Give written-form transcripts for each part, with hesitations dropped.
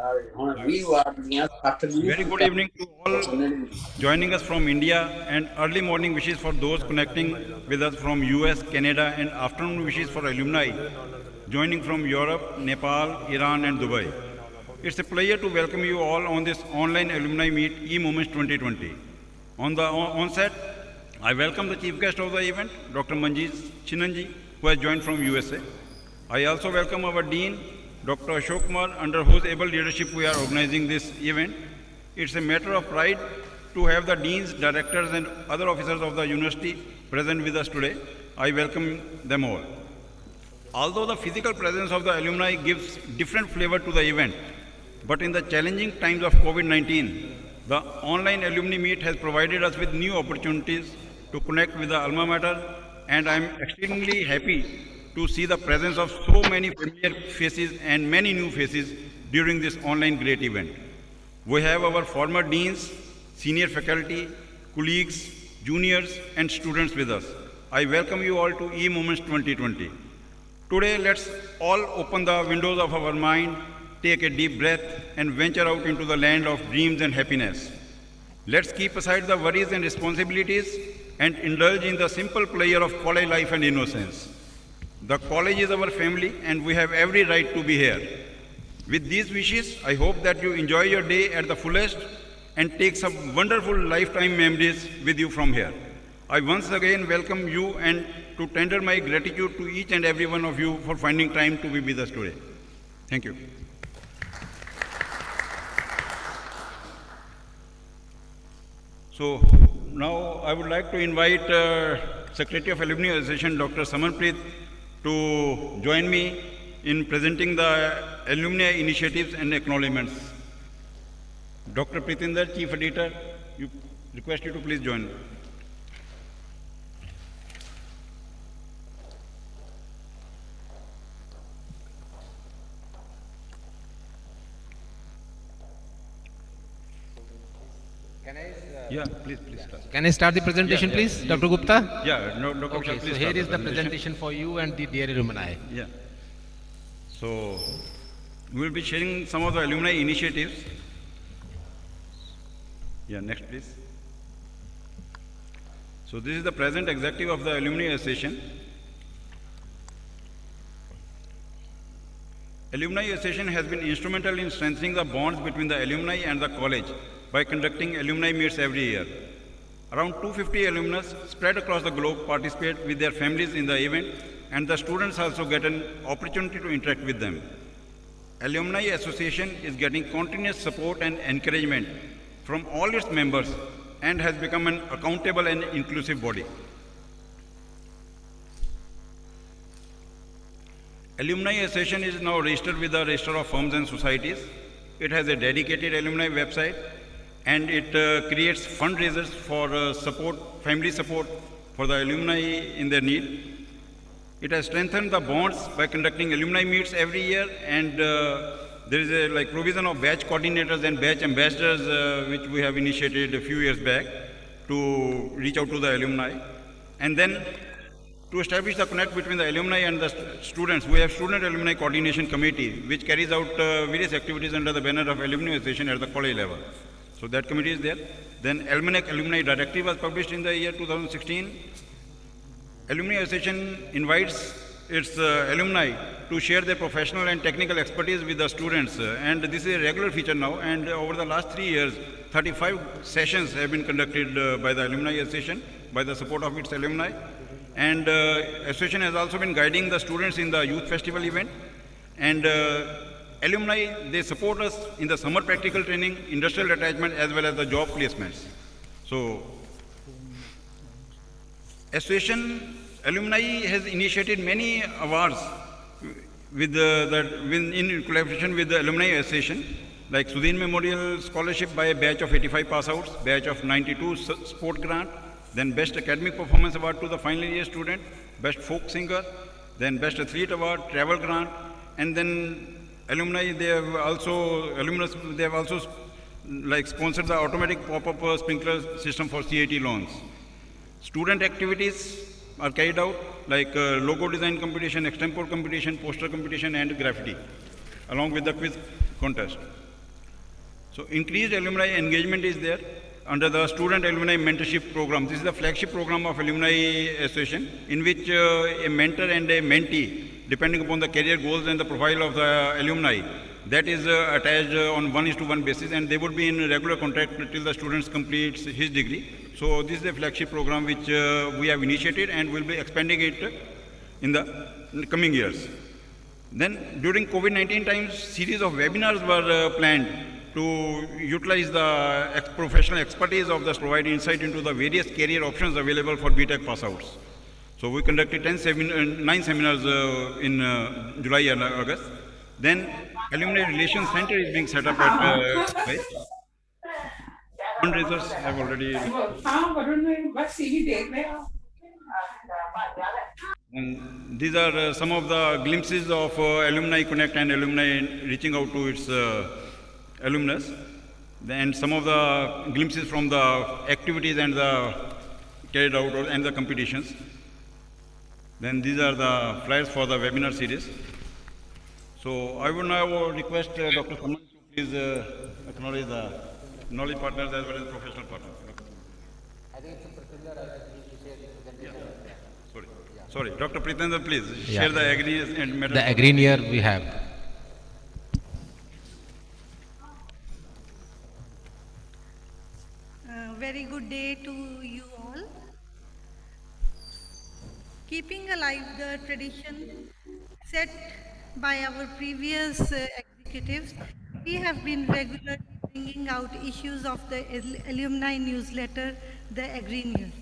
Very good evening to all joining us from India, and early morning wishes for those connecting with us from US, Canada, and afternoon wishes for alumni joining from Europe, Nepal, Iran, and Dubai. It's a pleasure to welcome you all on this online alumni meet eMoments 2020. On the onset, I welcome the chief guest of the event, Dr. Manjeet Chinanji, who has joined from USA. I also welcome our Dean, Dr. Ashok Kumar, under whose able leadership we are organizing this event. It's a matter of pride to have the deans, directors, and other officers of the university present with us today. I welcome them all. Although the physical presence of the alumni gives different flavor to the event, but in the challenging times of COVID-19, the online alumni meet has provided us with new opportunities to connect with the alma mater, and I'm extremely happy to see the presence of so many familiar faces and many new faces during this online great event. We have our former deans, senior faculty, colleagues, juniors, and students with us. I welcome you all to eMoments 2020. Today, let's all open the windows of our mind, take a deep breath, and venture out into the land of dreams and happiness. Let's keep aside the worries and responsibilities and indulge in the simple pleasure of college life and innocence. The college is our family, and we have every right to be here. With these wishes, I hope that you enjoy your day at the fullest and take some wonderful lifetime memories with you from here. I once again welcome you and to tender my gratitude to each and every one of you for finding time to be with us today. Thank you. So now I would like to invite Secretary of Alumni Association, Dr. Samanpreet, to join me in presenting the alumni initiatives and acknowledgements. Dr. Pritinder, Chief Editor, request you to please join. Yeah, please start. Can I start the presentation, please, Dr. Gupta? Yeah, no, Dr. Okay, Gupta, please so here start is the presentation for you and the dear alumni. Yeah. So, we will be sharing some of the alumni initiatives. Yeah, next please. So, this is the present executive of the Alumni Association. Alumni Association has been instrumental in strengthening the bonds between the alumni and the college by conducting alumni meets every year. Around 250 alumnus spread across the globe participate with their families in the event, and the students also get an opportunity to interact with them. Alumni Association is getting continuous support and encouragement from all its members and has become an accountable and inclusive body. Alumni Association is now registered with the Register of Firms and Societies. It has a dedicated alumni website, and it creates fundraisers for family support for the alumni in their need. It has strengthened the bonds by conducting alumni meets every year, and there is a provision of batch coordinators and batch ambassadors which we have initiated a few years back to reach out to the alumni. And then to establish the connect between the alumni and the students, we have Student Alumni Coordination Committee, which carries out various activities under the banner of Alumni Association at the college level. So that committee is there. Then Almanac Alumni Directive was published in the year 2016. Alumni Association invites its alumni to share their professional and technical expertise with the students. And this is a regular feature now. And over the last 3 years, 35 sessions have been conducted by the Alumni Association by the support of its alumni. And Association has also been guiding the students in the Youth Festival event. And alumni, they support us in the summer practical training, industrial attachment, as well as the job placements. So, Association alumni has initiated many awards with in collaboration with the Alumni Association, like Sudhin Memorial Scholarship by a batch of 85 pass outs, batch of 92 sport grant, then Best Academic Performance Award to the final year student, Best Folk Singer, then Best Athlete Award, Travel Grant, and then alumni, they have also sponsored the automatic pop-up sprinkler system for CIT loans. Student activities are carried out like logo design competition, extempore competition, poster competition, and graffiti, along with the quiz contest. So increased alumni engagement is there under the Student Alumni Mentorship Program. This is the flagship program of Alumni Association, in which a mentor and a mentee, depending upon the career goals and the profile of the alumni, that is attached on 1:1 basis, and they would be in regular contact till the student completes his degree. So this is a flagship program which we have initiated and will be expanding it in the coming years. Then during COVID-19 times, series of webinars were planned to utilize the professional expertise of the provide insight into the various career options available for BTech pass outs. So we conducted 9 seminars in July and August. Then Alumni Relations Center is being set up at fundraisers have already. And these are some of the glimpses of Alumni Connect and alumni reaching out to its alumnus. Then some of the glimpses from the activities and the carried out and the competitions. Then these are the flyers for the webinar series. So I would now request Dr. Saman to please acknowledge the knowledge partners as well as professional partners. I think it's Sorry, Dr. Pritendra, please share the agri and metal. The agree we have. Very good day to you all. Keeping alive the tradition set by our previous executives, we have been regularly bringing out issues of the alumni newsletter, The Agri News.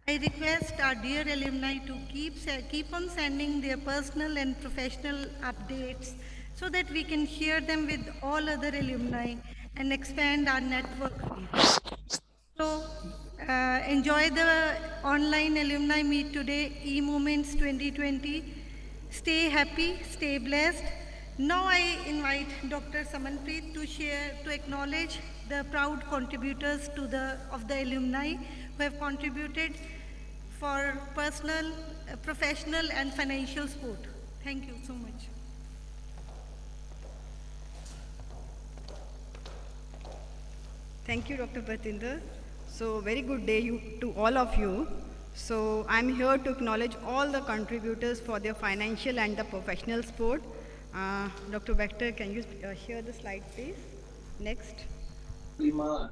I request our dear alumni to keep on sending their personal and professional updates so that we can share them with all other alumni and expand our network. So, enjoy the online alumni meet today, eMoments 2020. Stay happy, stay blessed. Now I invite Dr. Samanpreet to acknowledge the proud contributors of the alumni who have contributed for personal, professional and financial support. Thank you so much. Thank you, Dr. Batinder. So very good day to all of you. So I'm here to acknowledge all the contributors for their financial and the professional support. Dr. Vector, can you share the slide, please? Next. Yeah.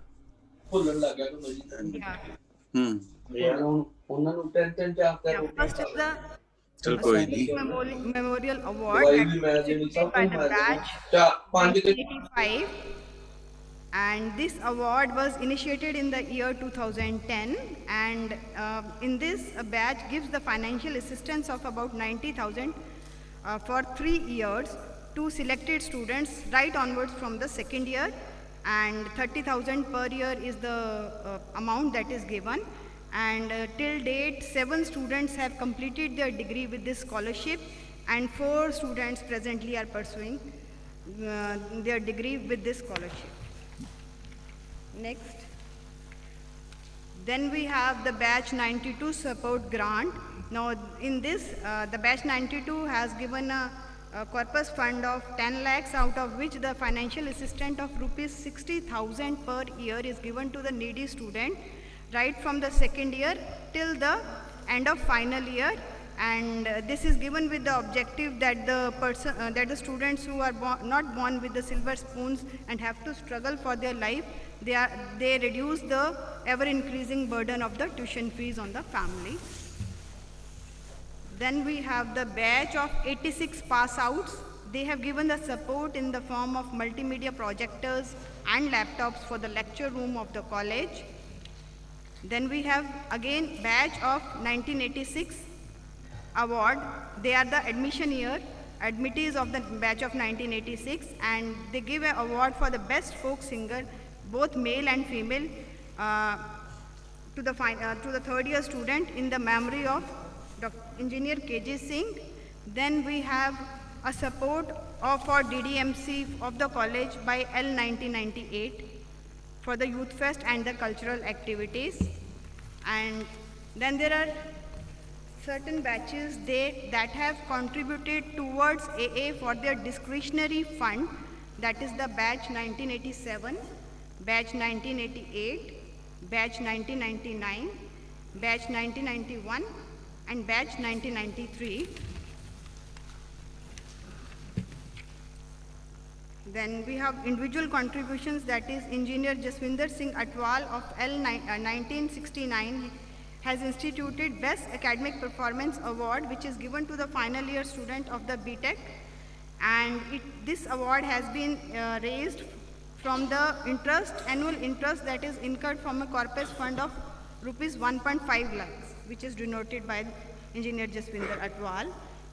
First is the Memorial Award presented by the batch 1985. And this award was initiated in the year 2010, and in this batch gives the financial assistance of about 90,000 for 3 years to selected students right onwards from the second year, and 30,000 per year is the amount that is given. And till date 7 students have completed their degree with this scholarship, and 4 students presently are pursuing their degree with this scholarship. Next. Then we have the batch 92 support grant. Now in this, the batch 92 has given a corpus fund of 10 lakhs, out of which the financial assistance of rupees 60,000 per year is given to the needy student right from the second year till the end of final year. And this is given with the objective that the students who are not born with the silver spoons and have to struggle for their life, they reduce the ever increasing burden of the tuition fees on the family. Then we have the batch of 86 pass outs. They have given the support in the form of multimedia projectors and laptops for the lecture room of the college. Then we have again batch of 1986 award. They are the admission year admittees of the batch of 1986, and they give an award for the best folk singer, both male and female, to the third year student in the memory of Dr. Engineer KJ Singh. Then we have a support for DDMC of the college by L 1998 for the Youth Fest and the cultural activities. And then there are certain batches that have contributed towards AA for their discretionary fund. that is the batch 1987, batch 1988, batch 1999, batch 1991, and batch 1993. Then we have individual contributions, that is Engineer Jaswinder Singh Atwal of 1969 has instituted Best Academic Performance Award, which is given to the final year student of the BTech, and this award has been raised from the annual interest that is incurred from a corpus fund of rupees 1.5 lakhs, which is denoted by Engineer Jaswinder Atwal.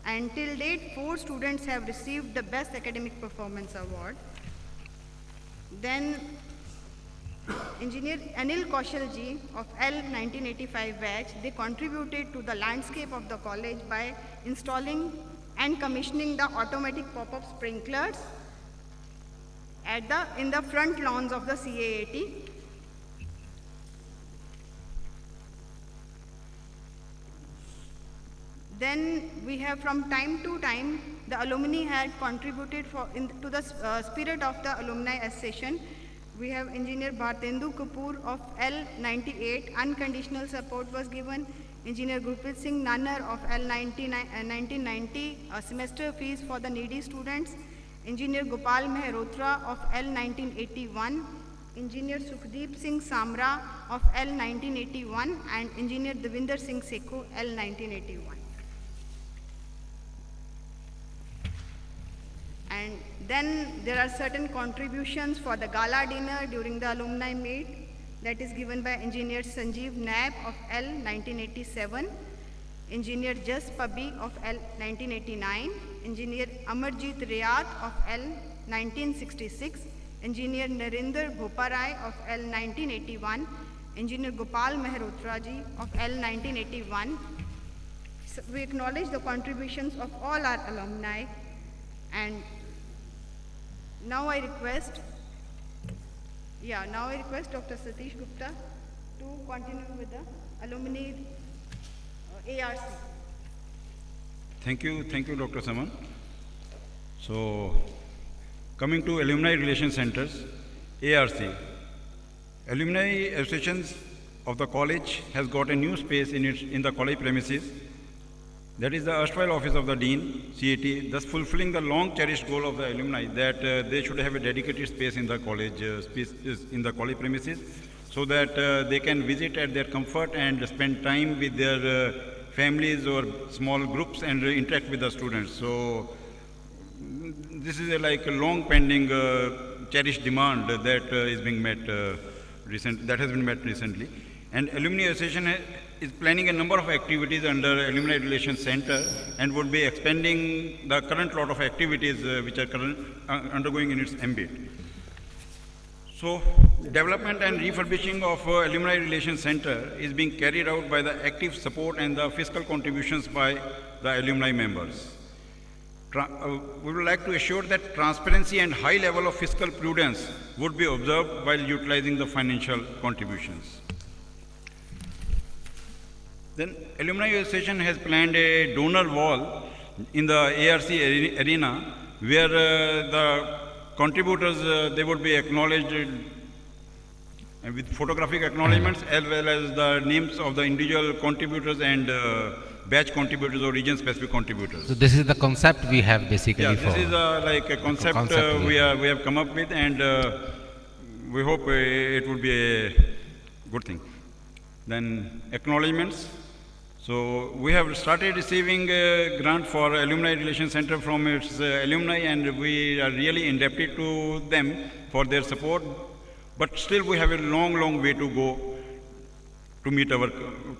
And till date, 4 students have received the Best Academic Performance Award. Then Engineer Anil Kaushalji of L 1985 batch, they contributed to the landscape of the college by installing and commissioning the automatic pop-up sprinklers in the front lawns of the CAAT. Then we have, from time to time, the alumni had contributed to the spirit of the alumni association. We have Engineer Bhartendu Kapoor of L 98, unconditional support was given. Engineer Gurpreet Singh Nannar of L 1990, semester fees for the needy students. Engineer Gopal Mehrotra of L 1981. Engineer Sukhdeep Singh Samra of L 1981, and Engineer Devinder Singh Sekho, L 1981. And then there are certain contributions for the gala dinner during the alumni meet, that is given by Engineer Sanjeev Naib of L 1987, Engineer Jas Pabi of L 1989, Engineer Amarjeet Riyat of L 1966, Engineer Narendra Bhoparai of L 1981, Engineer Gopal Mehrotra ji of L 1981. So we acknowledge the contributions of all our alumni, and now I request Dr. Satish Gupta to continue with the alumni ARC. Thank you, Dr. Saman. So, coming to Alumni Relation Centers, ARC. Alumni Associations of the college has got a new space in the college premises. That is the erstwhile office of the Dean, CAT, thus fulfilling the long cherished goal of the alumni that they should have a dedicated space in the college premises, so that they can visit at their comfort and spend time with their families or small groups and interact with the students. So this is like a long pending cherished demand that is being met that has been met recently. And Alumni Association is planning a number of activities under Alumni Relations Center and would be expanding the current lot of activities which are undergoing in its ambit. So, development and refurbishing of Alumni Relations Center is being carried out by the active support and the fiscal contributions by the alumni members. We would like to assure that transparency and high level of fiscal prudence would be observed while utilizing the financial contributions. Then Alumni Association has planned a donor wall in the ARC arena where the contributors, they would be acknowledged with photographic acknowledgements as well as the names of the individual contributors and batch contributors or region specific contributors. So this is the concept we have basically. Yeah, this is like a concept we have come up with, and we hope it would be a good thing. Then acknowledgements. So we have started receiving a grant for Alumni Relations Center from its alumni, and we are really indebted to them for their support. But still we have a long way to go to meet our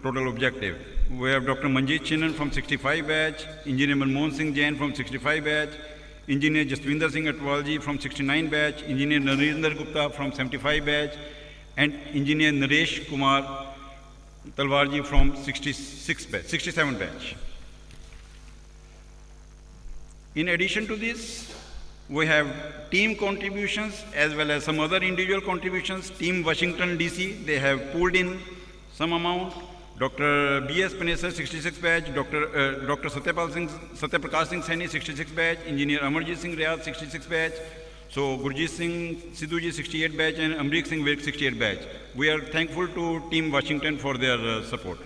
total objective. We have Dr. Manjeet Chinnan from 65 batch, Engineer Manmohan Singh Jain from 65 batch, Engineer Jaswinder Singh Atwalji from 69 batch, Engineer Narendra Gupta from 75 batch, and Engineer Naresh Kumar Talwarji from 67 batch. In addition to this, we have team contributions as well as some other individual contributions. Team Washington DC, they have pulled in some amount. Dr. B.S. Panesar, 66 batch, Dr. Satyaprakash Singh Saini, 66 batch, Engineer Amarjeet Singh Riyad, 66 batch, So Gurjeet Singh Sidhuji 68 batch and Amrik Singh Virk 68 batch. We are thankful to Team Washington for their support.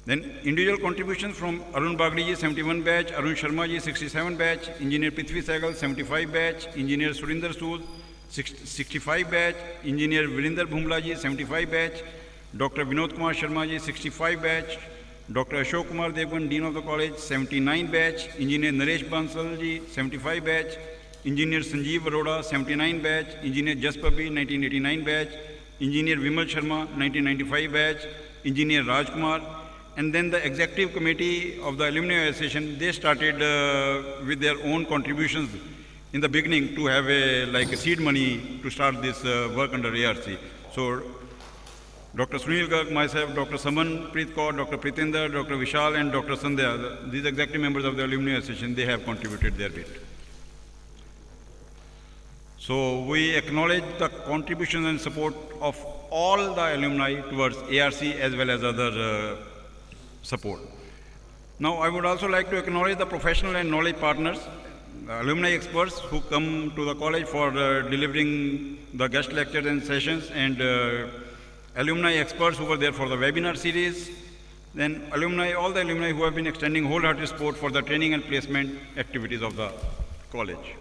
Then individual contributions from Arun Bagli ji 71 batch, Arun Sharma ji 67 batch, Engineer Prithvi Sehgal 75 batch, Engineer Surinder Sood 65 batch, Engineer Virinder Bhumla ji 75 batch, Dr. Vinod Kumar Sharma ji 65 batch, Dr. Ashok Kumar Devgan, Dean of the College 79 batch, Engineer Naresh Bansal ji 75 batch, Engineer Sanjeev Arora 79 batch, Engineer Jaspabi 1989 batch, Engineer Vimal Sharma 1995 batch, Engineer Raj Kumar. And then the executive committee of the Alumni Association, they started with their own contributions in the beginning to have a seed money to start this work under ARC. So Dr. Sunil Garg, myself, Dr. Saman Preet Kaur, Dr. Pritinder, Dr. Vishal and Dr. Sandhya, these executive members of the Alumni Association, they have contributed their bit. So we acknowledge the contribution and support of all the alumni towards ARC as well as other support. Now I would also like to acknowledge the professional and knowledge partners, alumni experts who come to the college for delivering the guest lectures and sessions, and alumni experts who were there for the webinar series, then alumni, all the alumni who have been extending wholehearted support for the training and placement activities of the college.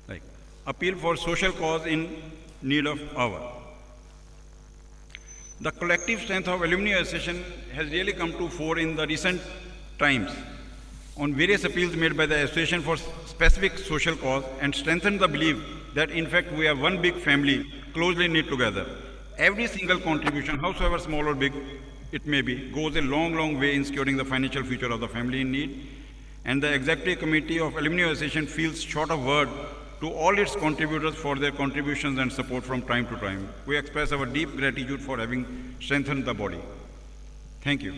Like appeal for social cause in need of hour. The collective strength of Alumni Association has really come to fore in the recent times on various appeals made by the association for specific social cause, and strengthened the belief that in fact we are one big family closely knit together. Every single contribution, howsoever small or big it may be, goes a long, long way in securing the financial future of the family in need. And the executive committee of Alumni Association feels short of word to all its contributors for their contributions and support from time to time. We express our deep gratitude for having strengthened the body. Thank you.